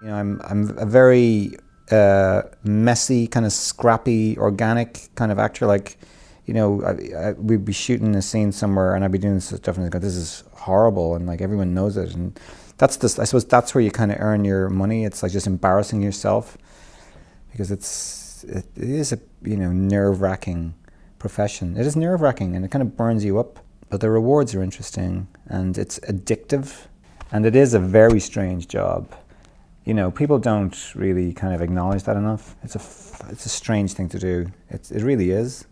You know, I'm a very messy, kind of scrappy, organic kind of actor. Like, you know, we'd be shooting a scene somewhere, and I'd be doing stuff, and I'd go, "This is horrible," and like everyone knows it, and I suppose that's where you kind of earn your money. It's like just embarrassing yourself, because it is a, you know, nerve-wracking profession. It is nerve-wracking, and it kind of burns you up. But the rewards are interesting, and it's addictive, and it is a very strange job. You know, people don't really kind of acknowledge that enough. It's a strange thing to do. It really is,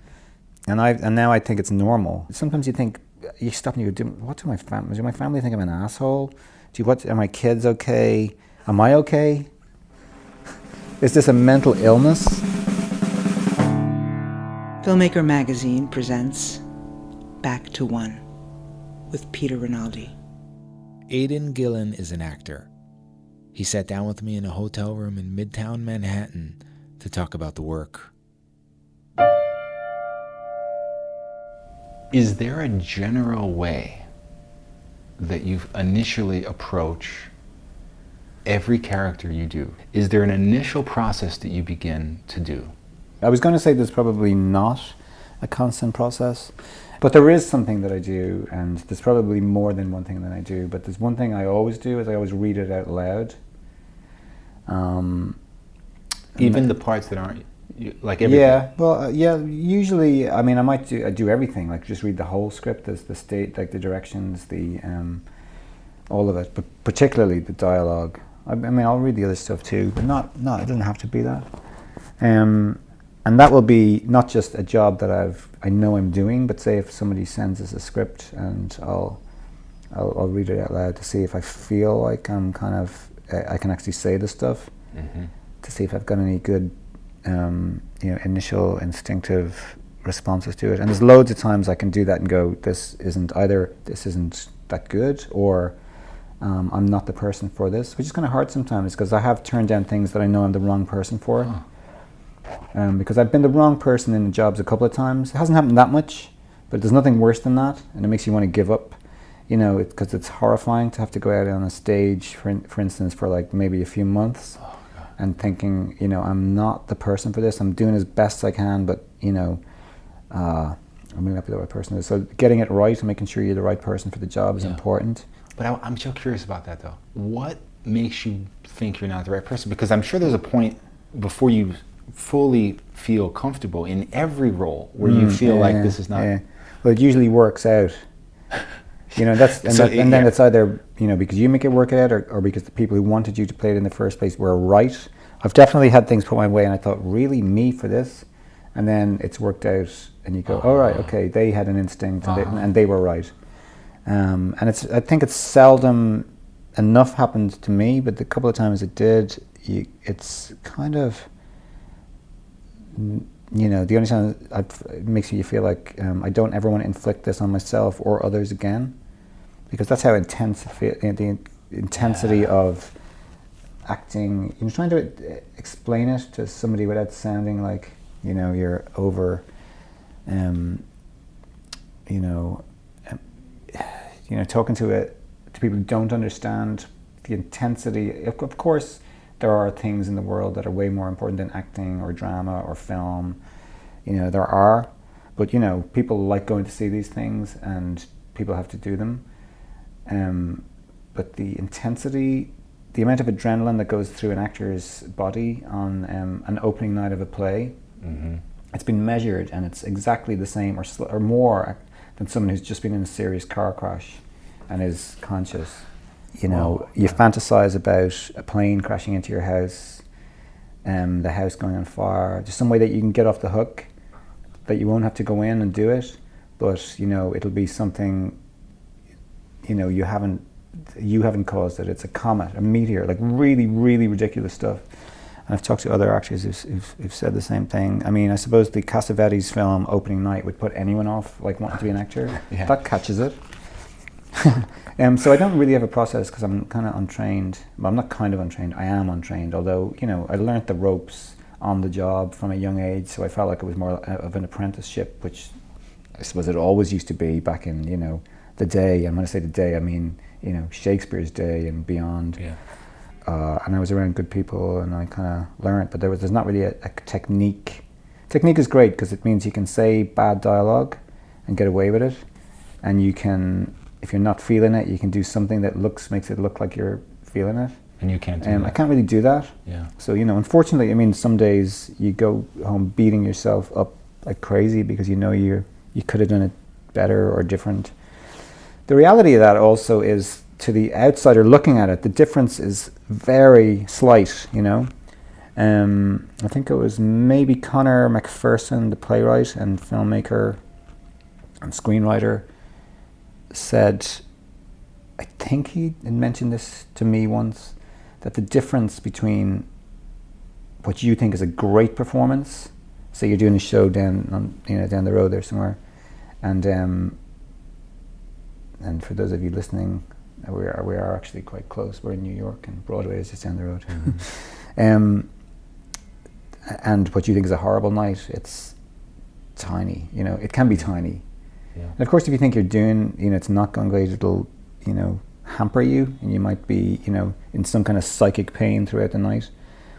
and now I think it's normal. Sometimes you think, you stop and you go, what do my family think I'm an asshole? Are my kids okay? Am I okay? Is this a mental illness? Filmmaker Magazine presents Back to One with Petyr Rinaldi. Aidan Gillen is an actor. He sat down with me in a hotel room in Midtown Manhattan to talk about the work. Is there a general way that you initially approach every character you do? Is there an initial process that you begin to do? I was going to say there's probably not a constant process, but there is something that I do, and there's probably more than one thing that I do, but there's one thing I always do is I always read it out loud. Even the parts that aren't like everything? Yeah, well, yeah, usually, I mean, I do everything, like just read the whole script, the state, like the directions, all of it, but particularly the dialogue. I mean, I'll read the other stuff too, but not, it doesn't have to be that. And that will be not just a job that I know I'm doing, but say if somebody sends us a script, and I'll read it out loud to see if I feel like I'm kind of, I can actually say the stuff, to see if I've got any good, you know, initial instinctive responses to it. And there's loads of times I can do that and go, this isn't that good, or I'm not the person for this, which is kind of hard sometimes, because I have turned down things that I know I'm the wrong person for. Because I've been the wrong person in the jobs a couple of times. It hasn't happened that much, but there's nothing worse than that, and it makes you want to give up. You know, because it's horrifying to have to go out on a stage, for instance, for like maybe a few months, and thinking, you know, I'm not the person for this. I'm doing as best I can, but you know, I may not be the right person. So getting it right and making sure you're the right person for the job is important. But I'm so curious about that though. What makes you think you're not the right person? Because I'm sure there's a point before you fully feel comfortable in every role where you feel like this is not. Yeah. Well, it usually works out. You know, then it's either, you know, because you make it work out, or because the people who wanted you to play it in the first place were right. I've definitely had things put my way, and I thought, really, me for this? And then it's worked out, and you go, all right, okay, they had an instinct, and they were right. And I think it's seldom enough happened to me, but the couple of times it did, it's kind of, you know, the only time it makes you feel like I don't ever want to inflict this on myself or others again, because that's how intense the intensity of acting. You know, trying to explain it to somebody without sounding like, you know, you're over, talking to people who don't understand the intensity. Of course, there are things in the world that are way more important than acting or drama or film. You know, there are, but you know, people like going to see these things, and people have to do them. But the intensity, the amount of adrenaline that goes through an actor's body on an opening night of a play, it's been measured, and it's exactly the same or more than someone who's just been in a serious car crash and is conscious. You know, you fantasize about a plane crashing into your house, the house going on fire, just some way that you can get off the hook, that you won't have to go in and do it, but you know, it'll be something, you know, you haven't caused it. It's a comet, a meteor, like really, really ridiculous stuff. And I've talked to other actors who've said the same thing. I mean, I suppose the Cassavetes film opening night would put anyone off, like wanting to be an actor. That catches it. So I don't really have a process, because I'm kind of untrained. Well, I'm not kind of untrained, I am untrained, although, you know, I learnt the ropes on the job from a young age, so I felt like it was more of an apprenticeship, which I suppose it always used to be back in, you know, the day. And when I say the day, I mean, you know, Shakespeare's day and beyond. and I was around good people, and I kind of learned. But there's not really a technique. Technique is great because it means you can say bad dialogue and get away with it, and you can, if you're not feeling it, you can do something that makes it look like you're feeling it. And you can't do that. I can't really do that. Yeah. So, unfortunately, I mean, some days you go home beating yourself up like crazy because you could have done it better or different. The reality of that also is, to the outsider looking at it, the difference is very slight, I think it was maybe Conor McPherson, the playwright and filmmaker and screenwriter, said, I think he had mentioned this to me once, that the difference between what you think is a great performance, say you're doing a show down the road there somewhere, and for those of you listening, we are actually quite close. We're in New York, and Broadway is just down the road. Mm-hmm. And what you think is a horrible night, it's tiny. It can be tiny. Yeah. And of course, if you think you're doing, it's not going great, it'll, hamper you, and you might be, in some kind of psychic pain throughout the night.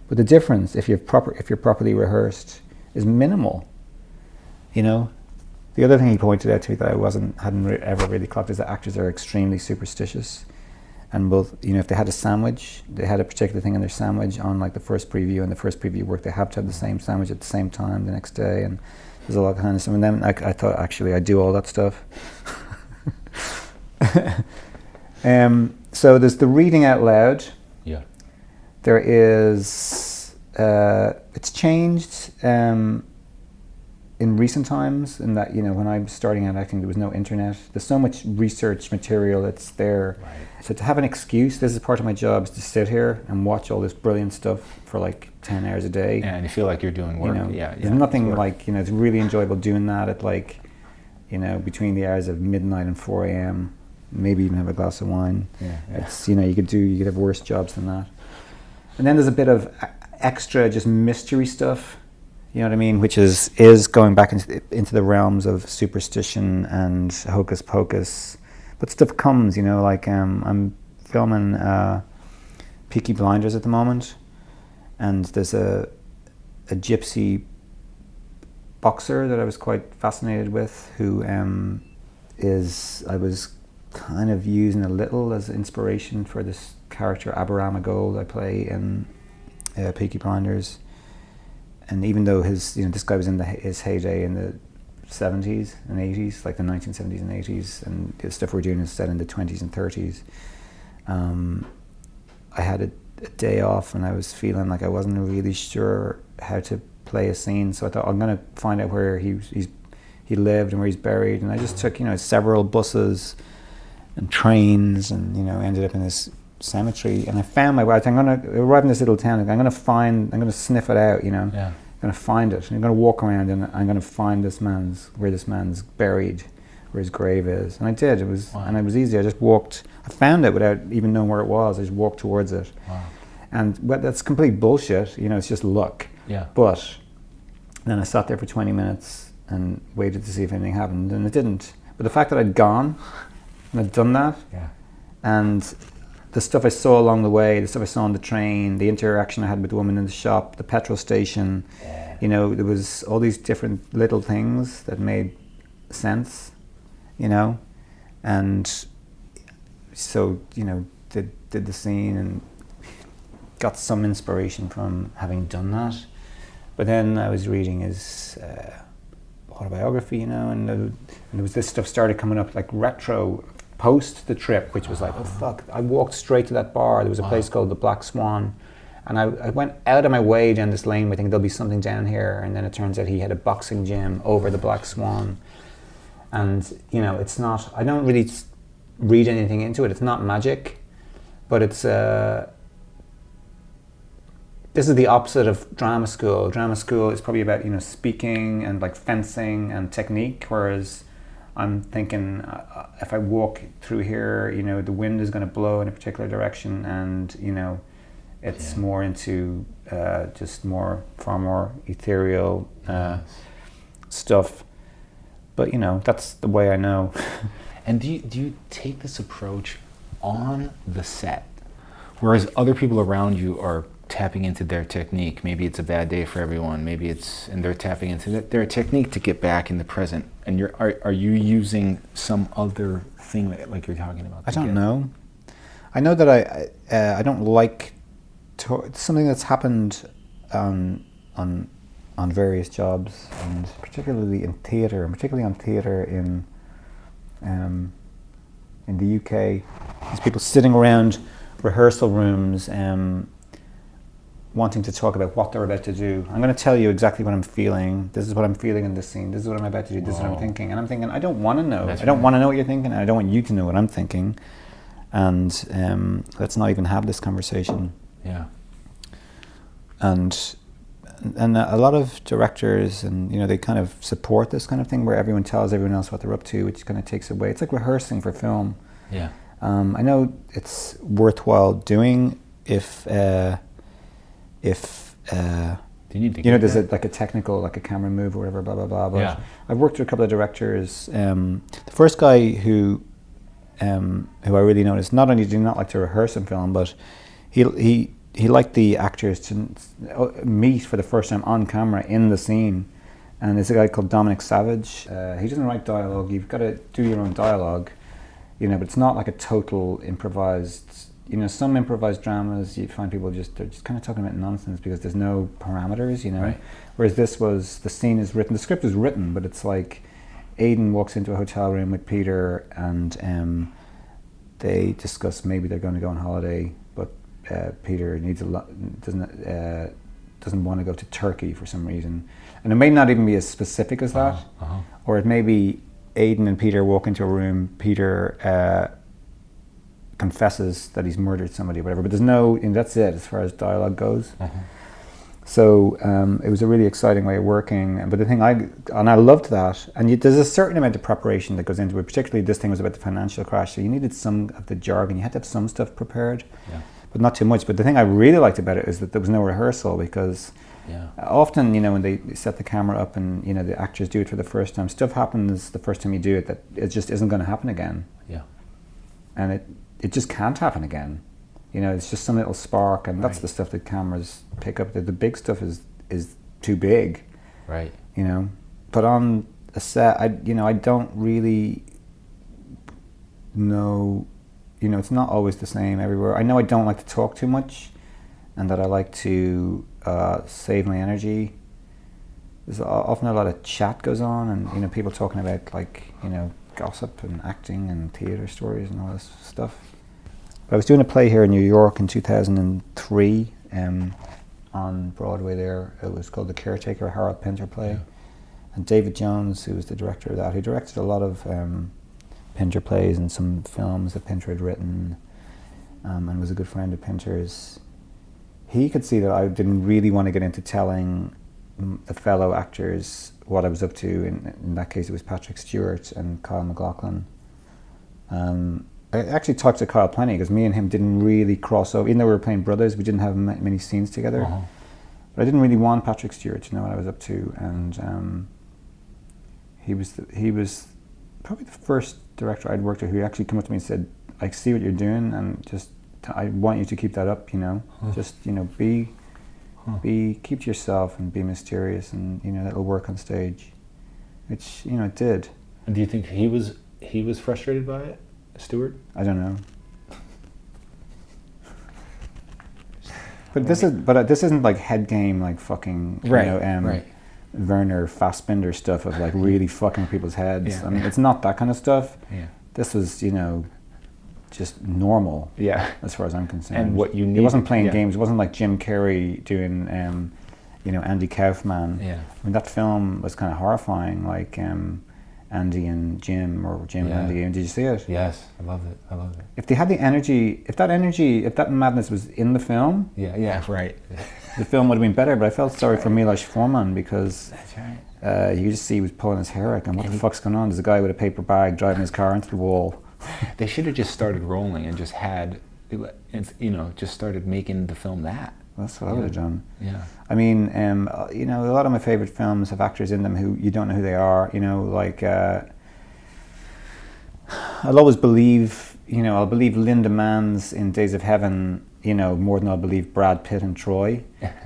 But the difference, if you're properly rehearsed, is minimal. The other thing he pointed out to me that I hadn't ever really clocked is that actors are extremely superstitious, and both, if they had a sandwich, they had a particular thing in their sandwich on like the first preview, and the first preview work, they have to have the same sandwich at the same time the next day, and there's a lot of kind of stuff. And then I thought, actually, I do all that stuff. So there's the reading out loud. Yeah. There is, it's changed in recent times, in that, when I was starting out acting, there was no internet. There's so much research material that's there. Right. So to have an excuse, this is part of my job, is to sit here and watch all this brilliant stuff for like 10 hours a day. And you feel like you're doing work. There's nothing like, it's really enjoyable doing that at like, between the hours of midnight and 4 a.m. Maybe even have a glass of wine. Yeah. It's, you could have worse jobs than that. And then there's a bit of extra just mystery stuff, you know what I mean, which is going back into the realms of superstition and hocus pocus. But stuff comes, like I'm filming Peaky Blinders at the moment, and there's a gypsy boxer that I was quite fascinated with, who I was kind of using a little as inspiration for this character Aberama Gold I play in Peaky Blinders. And even though this guy was in his heyday in the 70s and 80s, like the 1970s and 80s, and the stuff we're doing is set in the 20s and 30s, I had a day off, and I was feeling like I wasn't really sure how to play a scene, so I thought, I'm going to find out where he lived and where he's buried. And I just took several buses and trains, and ended up in this cemetery, and I found my way. I'm going to arrive in this little town, I'm going to sniff it out, I'm going to find it, and I'm going to walk around, and I'm going to find where this man's buried, where his grave is. And I did. And it was easy. I just walked. I found it without even knowing where it was. I just walked towards it. Wow. And that's complete bullshit, it's just luck. Yeah. But then I sat there for 20 minutes and waited to see if anything happened, and it didn't. But the fact that I'd gone and I'd done that, and the stuff I saw along the way, the stuff I saw on the train, the interaction I had with the woman in the shop, the petrol station, there was all these different little things that made sense, and so, did the scene and got some inspiration from having done that. But then I was reading his autobiography, and there was this stuff started coming up, like retro post the trip, which was like, oh fuck, I walked straight to that bar. There was a place called the Black Swan, and I went out of my way down this lane thinking there'll be something down here, and then it turns out he had a boxing gym over the Black Swan. And it's not, I don't really read anything into it, it's not magic, but it's this is the opposite of drama school. Drama school is probably about speaking and like fencing and technique, whereas I'm thinking, if I walk through here, the wind is going to blow in a particular direction, and it's more into far more ethereal stuff. But that's the way I know. And do you take this approach on the set, Whereas other people around you are tapping into their technique. Maybe it's a bad day for everyone. Maybe and they're tapping into their technique to get back in the present. And are you using some other thing that, like you're talking about? I don't know. I know that I don't like something that's happened on various jobs, and particularly in theatre, and particularly on theatre in the UK. There's people sitting around rehearsal rooms wanting to talk about what they're about to do. I'm going to tell you exactly what I'm feeling. This is what I'm feeling in this scene. This is what I'm about to do. This is what I'm thinking. And I'm thinking, I don't want to know. I don't want to know what you're thinking. And I don't want you to know what I'm thinking. And let's not even have this conversation. Yeah. And a lot of directors, and they kind of support this kind of thing where everyone tells everyone else what they're up to, which kind of takes away. It's like rehearsing for film. Yeah. I know it's worthwhile doing if there's like a technical, like a camera move or whatever, blah blah blah. But I've worked with a couple of directors. The first guy who I really noticed, not only did he not like to rehearse in film, but he liked the actors to meet for the first time on camera in the scene. And there's a guy called Dominic Savage. He doesn't write dialogue. You've got to do your own dialogue, but it's not like a total improvised. Some improvised dramas, you find people they're just kind of talking about nonsense because there's no parameters, Right. Whereas the scene is written, the script is written, but it's like Aidan walks into a hotel room with Petyr, and they discuss maybe they're going to go on holiday, but Petyr doesn't want to go to Turkey for some reason, and it may not even be as specific as that, or it may be Aidan and Petyr walk into a room. Petyr confesses that he's murdered somebody, or whatever. But that's it as far as dialogue goes. So it was a really exciting way of working. But the thing I loved that. And there's a certain amount of preparation that goes into it. Particularly this thing was about the financial crash, so you needed some of the jargon. You had to have some stuff prepared, but not too much. But the thing I really liked about it is that there was no rehearsal, because often, when they set the camera up and the actors do it for the first time, stuff happens the first time you do it that it just isn't going to happen again. And it just can't happen again. It's just some little spark, and that's the stuff that cameras pick up. The big stuff is too big. Right. But on a set, I don't really know, it's not always the same everywhere. I know I don't like to talk too much, and that I like to save my energy. There's often a lot of chat goes on, and people talking about gossip and acting and theatre stories and all this stuff. But I was doing a play here in New York in 2003 on Broadway there. It was called The Caretaker, a Harold Pinter play. And David Jones, who was the director of that, who directed a lot of Pinter plays and some films that Pinter had written, and was a good friend of Pinter's. He could see that I didn't really want to get into telling the fellow actors what I was up to. In that case, it was Patrick Stewart and Kyle MacLachlan. I actually talked to Kyle plenty, because me and him didn't really cross over. Even though we were playing brothers, we didn't have many scenes together. But I didn't really want Patrick Stewart to know what I was up to, and he was probably the first director I'd worked with who actually came up to me and said, "I see what you're doing, and just I want you to keep that up. Just keep to yourself and be mysterious, and that'll work on stage," which it did. And do you think he was frustrated by it, Stewart? I don't know. But this isn't like head game, like fucking Werner Fassbinder stuff of like really fucking people's heads. Yeah. I mean, it's not that kind of stuff. Yeah. This was just normal. Yeah. As far as I'm concerned. And what you need. It wasn't playing games. It wasn't like Jim Carrey doing Andy Kaufman. Yeah. I mean, that film was kind of horrifying, like Andy and Jim, or Jim and Andy. Did you see it? Yes, I loved it. If they had the energy, if that madness was in the film, right. the film would have been better. But I felt sorry for Milos Forman, because That's right. you could just see he was pulling his hair out, and what the fuck's going on? There's a guy with a paper bag driving his car into the wall. They should have just started rolling and just had, just started making the film that. That's what I would have done. Yeah. I mean, a lot of my favorite films have actors in them who you don't know who they are. Like I'll always believe. I'll believe Linda Manns in Days of Heaven. you know, more than I'll believe Brad Pitt and Troy.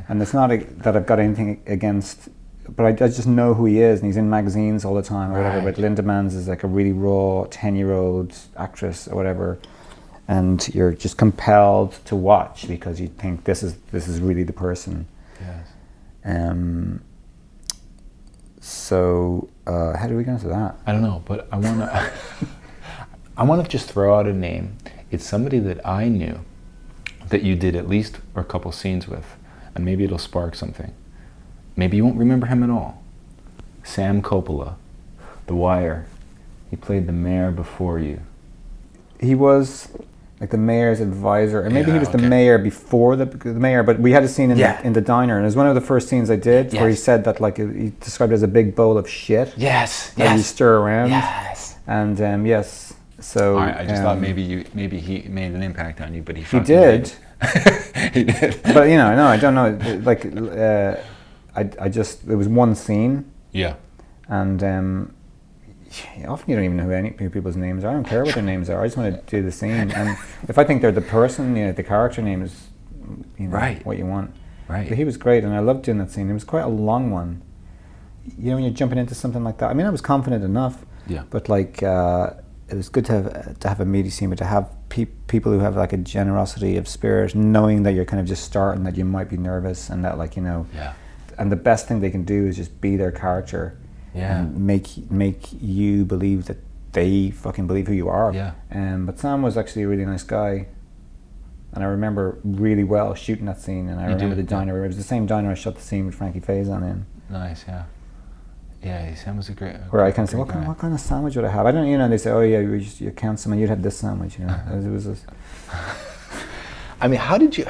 And it's not that I've got anything against, but I just know who he is, and he's in magazines all the time or whatever. But Linda Manz is like a really raw 10-year-old actress or whatever, and you're just compelled to watch because you think this is really the person. Yes. So how do we get into that? I don't know, but I want to I want to just throw out a name. It's somebody that I knew that you did at least a couple scenes with, and maybe it'll spark something. Maybe you won't remember him at all. Sam Coppola, The Wire. He played the mayor before you. He was like the mayor's advisor, or maybe Yeah, he was the okay. mayor before the mayor. But we had a scene in, Yeah. in the diner, and it was one of the first scenes I did where he Yes. said that like he described it as a big bowl of shit Yes, that you stir around. Yes. And yes, so I just thought maybe he made an impact on you, but he he fucking did. He did. But you know, no, I don't know. Like, I just it was one scene, Yeah. and often you don't even know who people's names are. I don't care what their names are. I just want to do the scene, and if I think they're the person, you know, the character name is, you know, Right. what you want. Right. But he was great, and I loved doing that scene. It was quite a long one. You know, when you're jumping into something like that. I mean, I was confident enough. Yeah. But like, it was good to have a meaty scene, but to have people who have like a generosity of spirit, knowing that you're kind of just starting, that you might be nervous, and that, like, you know. Yeah. And the best thing they can do is just be their character. Yeah. And make you believe that they fucking believe who you are. Yeah. But Sam was actually a really nice guy, and I remember really well shooting that scene. And I remember the diner. It was the same diner I shot the scene with Frankie Faison in. Nice, yeah. Yeah, Sam was a great. Where I kind of say, what kind of sandwich would I have? I don't, you know. They say, oh yeah, you count some, and you'd have this sandwich. You know, it was just, I mean, how did you?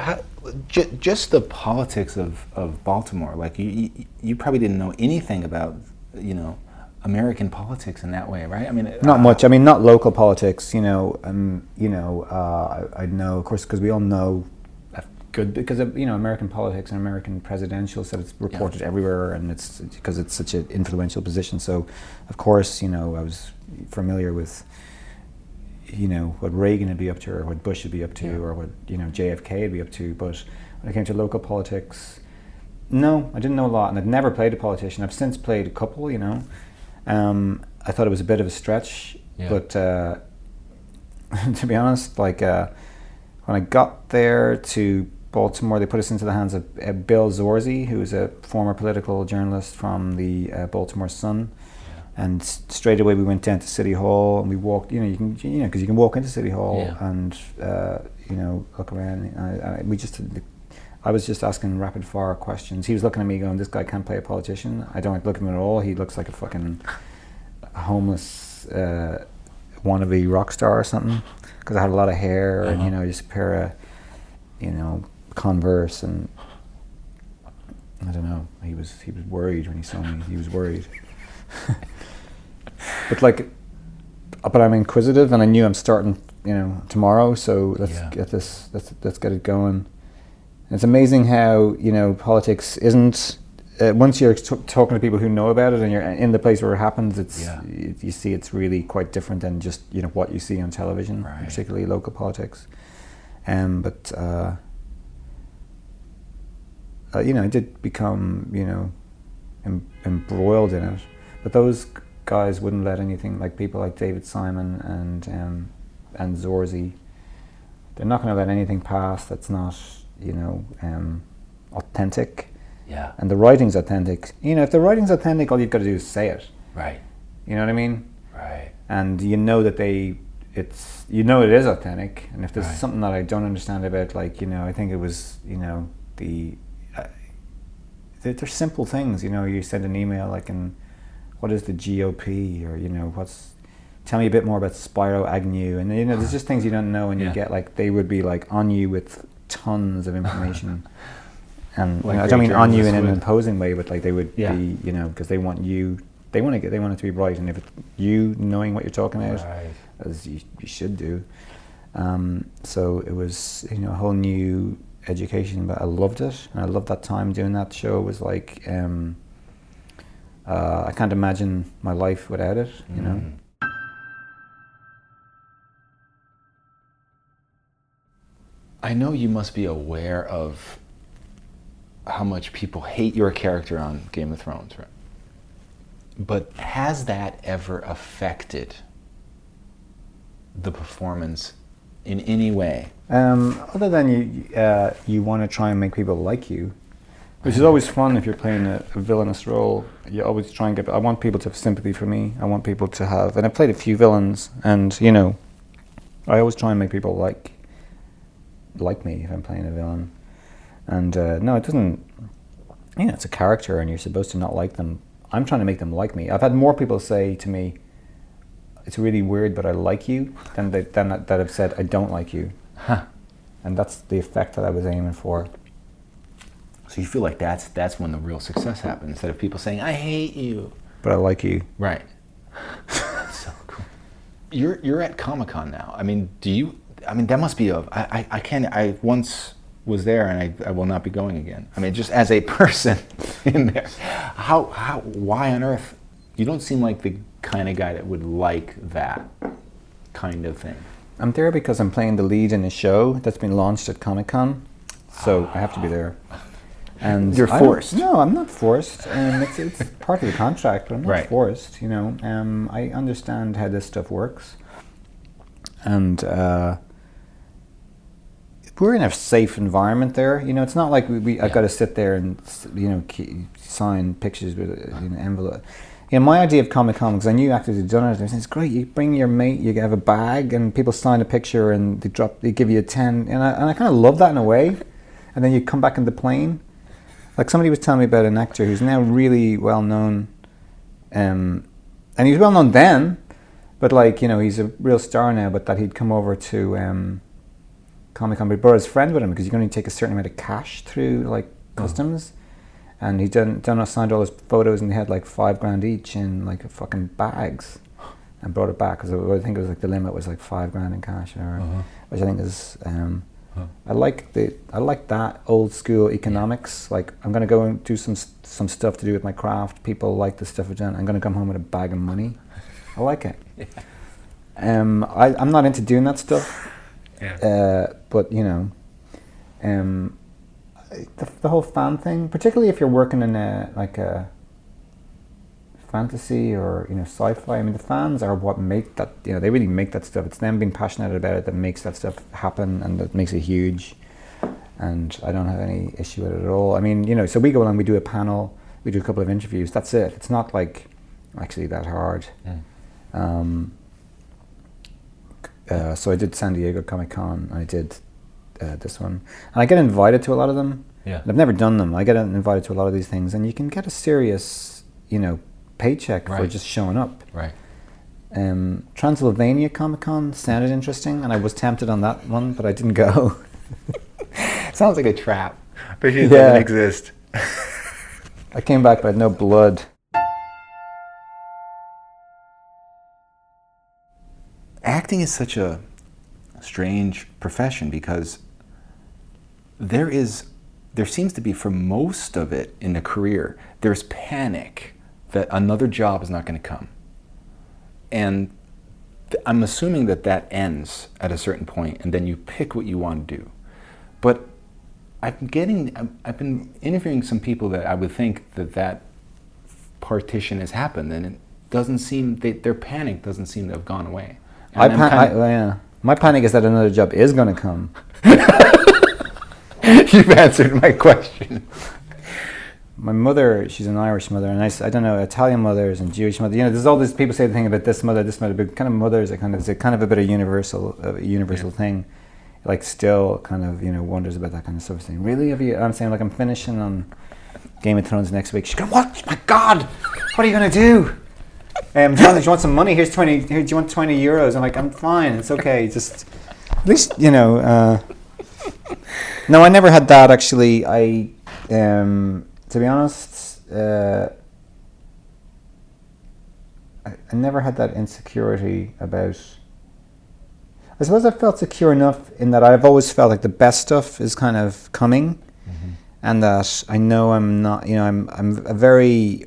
Just the politics of Baltimore. Like you probably didn't know anything about, you know, American politics in that way, right? I mean, not much. I mean, not local politics. You know, I know, of course, because we all know good because of, you know, American politics and American presidential stuff. It's reported everywhere, and it's because it's such an influential position. So, of course, you know, I was familiar with, you know, what Reagan would be up to, or what Bush would be up to, or what, you know, JFK would be up to. But when it came to local politics, no, I didn't know a lot, and I'd never played a politician. I've since played a couple, you know. I thought it was a bit of a stretch, but to be honest, like when I got there to Baltimore, they put us into the hands of Bill Zorzi, who is a former political journalist from the Baltimore Sun. And straight away we went down to City Hall, and we walked. Because you can walk into City Hall and you know, look around. I was just asking rapid fire questions. He was looking at me going, "This guy can't play a politician. I don't look at him at all. He looks like a fucking homeless wannabe rock star or something." Because I had a lot of hair and, you know, just a pair of, you know, Converse, and I don't know. He was worried when he saw me. He was worried. But I'm inquisitive, and I knew I'm starting, you know, tomorrow. So let's get this. Let's get it going. And it's amazing how, you know, politics isn't. Once you're talking to people who know about it, and you're in the place where it happens, it's you see it's really quite different than just, you know, what you see on television, particularly local politics. But you know, I did become, you know, embroiled in it. But those guys wouldn't let anything, like people like David Simon and Zorzi, they're not going to let anything pass that's not, you know, authentic. Yeah. And the writing's authentic. You know, if the writing's authentic, all you've got to do is say it. Right. You know what I mean? Right. And you know that it is authentic. And if there's something that I don't understand about, like, you know, I think it was, you know, they're simple things. You know, you send an email like, what is the GOP, or, you know, tell me a bit more about Spiro Agnew, and, you know, there's just things you don't know, and you get, like, they would be like on you with tons of information. And like, you know, I don't mean on you in an imposing way, but like they would be, you know, because they want it to be right, and if it's you knowing what you're talking about, as you should do. So it was, you know, a whole new education, but I loved it, and I loved that time doing that show. It was like, I can't imagine my life without it, you know. I know you must be aware of how much people hate your character on Game of Thrones, right? But has that ever affected the performance in any way? Other than you want to try and make people like you, which is always fun if you're playing a villainous role. You always try and I want people to have sympathy for me. I want people to have, and I played a few villains, and I always try and make people like me if I'm playing a villain. And no, it doesn't. It's a character, and you're supposed to not like them. I'm trying to make them like me. I've had more people say to me, "It's really weird, but I like you," than that have said, "I don't like you." Huh. And that's the effect that I was aiming for. So you feel like that's when the real success happens, instead of people saying, "I hate you," but I like you. Right. That's so cool. You're at Comic-Con now. I mean, that must be I once was there, and I will not be going again. I mean, just as a person in there, why on earth? You don't seem like the kind of guy that would like that kind of thing. I'm there because I'm playing the lead in a show that's been launched at Comic-Con, so I have to be there. And you're forced. No, I'm not forced. It's part of the contract, but I'm not right. forced. I understand how this stuff works, and we're in a safe environment there. It's not like I've got to sit there and sign pictures with an envelope. My idea of Comic-Con, because I knew actors had done it, they said, it's great. You bring your mate, you have a bag, and people sign a picture, and they give you a 10, and I kind of love that in a way. And then you come back in the plane. Like somebody was telling me about an actor who's now really well known, and he was well known then, but he's a real star now. But that he'd come over to Comic-Con, but he brought his friend with him because you can only take a certain amount of cash through customs. And he signed all his photos, and they had $5,000 each in fucking bags, and brought it back because I think it was the limit was $5,000 in cash, which I think is. I like that old school economics. I'm going to go and do some stuff to do with my craft. People like the stuff I've done. I'm going to come home with a bag of money. I like it. Yeah. I'm not into doing that stuff. Yeah. But the whole fan thing, particularly if you're working in a fantasy or sci-fi. I mean, the fans are what make that. They really make that stuff. It's them being passionate about it that makes that stuff happen, and that makes it huge. And I don't have any issue with it at all. I mean, so we go along, we do a panel, we do a couple of interviews. That's it. It's not actually that hard. Mm. So I did San Diego Comic-Con. I did this one, and I get invited to a lot of them. Yeah. I've never done them. I get invited to a lot of these things, and you can get a serious, paycheck for just showing up. Right. Transylvania Comic-Con sounded interesting, and I was tempted on that one, but I didn't go. Sounds like a trap, but it doesn't exist. I came back, but I had no blood. Acting is such a strange profession because there seems to be, for most of it in a career, there's panic that another job is not going to come. And I'm assuming that ends at a certain point, and then you pick what you want to do. But I've been interviewing some people that I would think that partition has happened, and it doesn't seem, their panic doesn't seem to have gone away. My panic is that another job is going to come. You've answered my question. My mother, she's an Irish mother, and I don't know, Italian mothers and Jewish mothers. There's all these people say the thing about this mother, but kind of mothers are kind of a bit of universal thing. Still kind of wonders about that kind of stuff. Saying, really, I'm saying I'm finishing on Game of Thrones next week. She's going, what? My God, what are you gonna do? John, do you want some money? Here's 20. Here, do you want 20 euros? I'm like, I'm fine. It's okay. Just at least No, I never had that actually. To be honest, I never had that insecurity about. I suppose I felt secure enough in that I've always felt like the best stuff is kind of coming, and that I know I'm not. I'm a very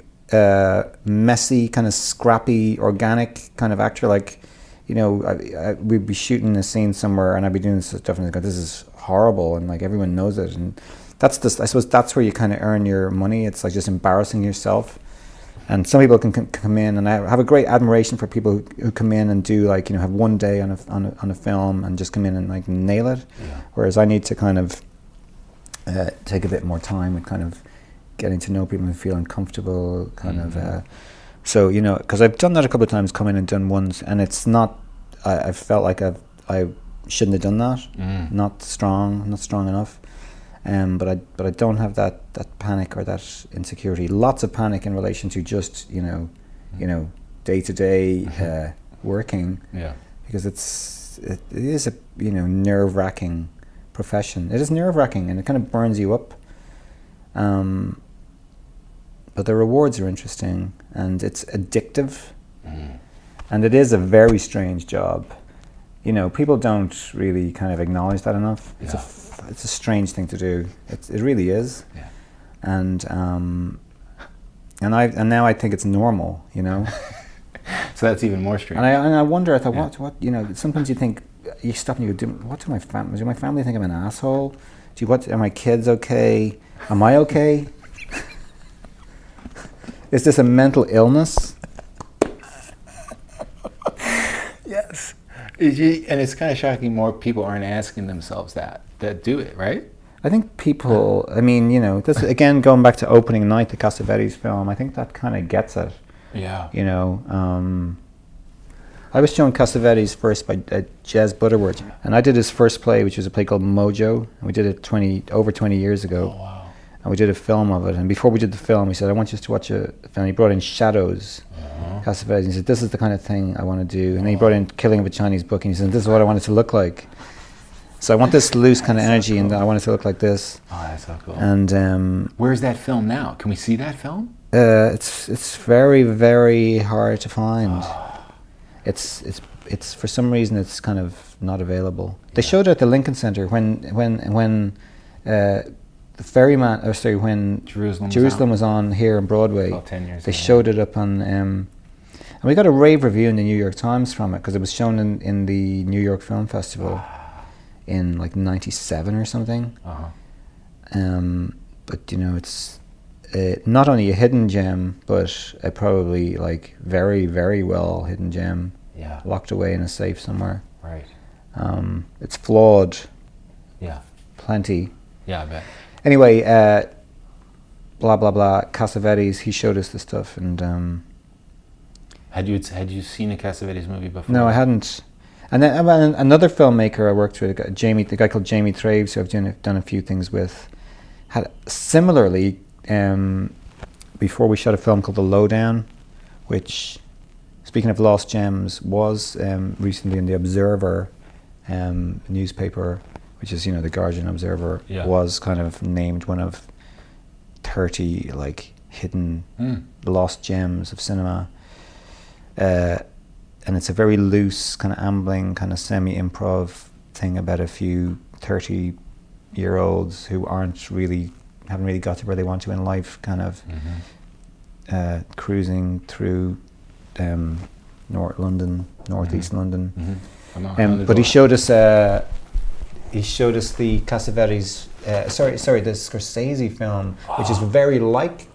messy, kind of scrappy, organic kind of actor. We'd be shooting a scene somewhere, and I'd be doing stuff, and I'd go, "This is horrible, and like everyone knows it, and that's just, I suppose that's where you kind of earn your money. It's like just embarrassing yourself. And some people can come in, and I have a great admiration for people who come in and do like, have one day on a film and just come in and like nail it. Yeah. Whereas I need to kind of take a bit more time with kind of getting to know people and feeling comfortable, kind of. So because I've done that a couple of times, come in and done ones, and it's not. I felt like I shouldn't have done that. Not strong enough. But I don't have that panic or that insecurity. Lots of panic in relation to just day to day working. Yeah. Because it is a nerve wracking profession. It is nerve wracking, and it kind of burns you up. But the rewards are interesting, and it's addictive, and it is a very strange job. People don't really kind of acknowledge that enough. Yeah. It's a strange thing to do. It really is. Yeah. And now I think it's normal, So that's even more strange. And I wonder. I thought, what sometimes you think, you stop and you go, what do my family? Do my family think I'm an asshole? Are my kids okay? Am I okay? Is this a mental illness? Yes. And it's kind of shocking more people aren't asking themselves that do it, right? I think people, this again, going back to opening night, the Cassavetes film, I think that kind of gets it. Yeah. I was shown Cassavetes first by Jez Butterworth, and I did his first play, which was a play called Mojo, and we did it over 20 years ago. Oh, wow. And we did a film of it, and before we did the film, he said, I want you to watch a film. He brought in Shadows, Cassavetes, and he said, this is the kind of thing I want to do. And then he brought in Killing of a Chinese Book, and he said, this is what I want it to look like. So I want this loose kind of energy, and I want it to look like this. Oh, that's so cool. And where's that film now? Can we see that film? It's very, very hard to find. It's for some reason it's kind of not available. They showed it at the Lincoln Center when the Ferryman, when Jerusalem was on here on Broadway. About 10 years they ago. showed it up on, and we got a rave review in the New York Times from it because it was shown in the New York Film Festival in like '97 or something. But it's not only a hidden gem, but a probably like very, very well hidden gem. Yeah. Locked away in a safe somewhere. Right. It's flawed. Yeah. Plenty. Yeah, I bet. Anyway, blah blah blah. Cassavetes, he showed us the stuff, and Had you seen a Cassavetes movie before? no, I hadn't. And then another filmmaker I worked with, the guy called Jamie Thraves, who I've done a few things with, had similarly before we shot a film called The Lowdown, which, speaking of lost gems, was recently in the Observer newspaper, which is the Guardian Observer, was kind of named one of 30 like hidden lost gems of cinema, and it's a very loose kind of ambling kind of semi-improv thing about a few 30-year-olds who haven't really got to where they want to in life, kind of cruising through North London, northeast London. But he showed us the Cassavetes, the Scorsese film, which is very like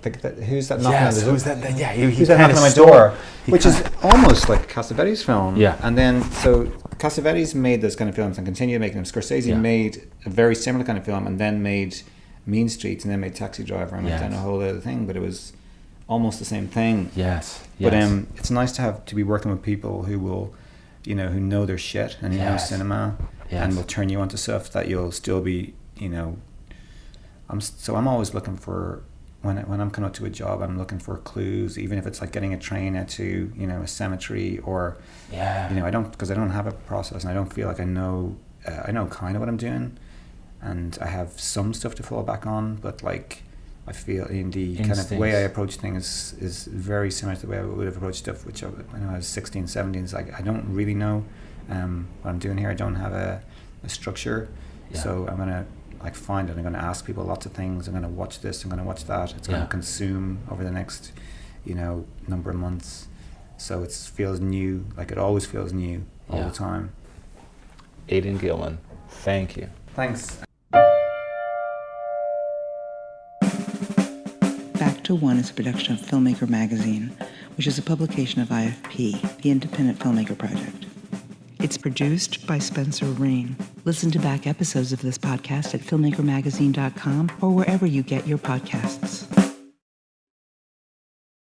Who's That Knocking on the Door? Who's that? Yeah, Who's That Knocking on My Door? Which is almost like a Cassavetes film. Yeah. And then so Cassavetes made those kind of films and continued making them. Scorsese made a very similar kind of film and then made Mean Streets and then made Taxi Driver and went down a whole other thing, but it was almost the same thing. Yes. But it's nice to be working with people who will, who know their shit and who know cinema and will turn you onto stuff that you'll still be, I'm always looking for, when I'm coming up to a job, I'm looking for clues, even if it's like getting a train out to, a cemetery or, I don't have a process and I don't feel like I know kind of what I'm doing. And I have some stuff to fall back on, but like I feel in the kind of way I approach things is very similar to the way I would have approached stuff, which when I was 16, 17, it's like I don't really know what I'm doing here. I don't have a structure, so I'm gonna find it. I'm gonna ask people lots of things. I'm gonna watch this. I'm gonna watch that. It's gonna consume over the next, number of months. So it feels new. Like it always feels new all the time. Aidan Gillen, thank you. Thanks. Back to One is a production of Filmmaker Magazine, which is a publication of IFP, the Independent Filmmaker Project. It's produced by Spencer Rain. Listen to back episodes of this podcast at filmmakermagazine.com or wherever you get your podcasts.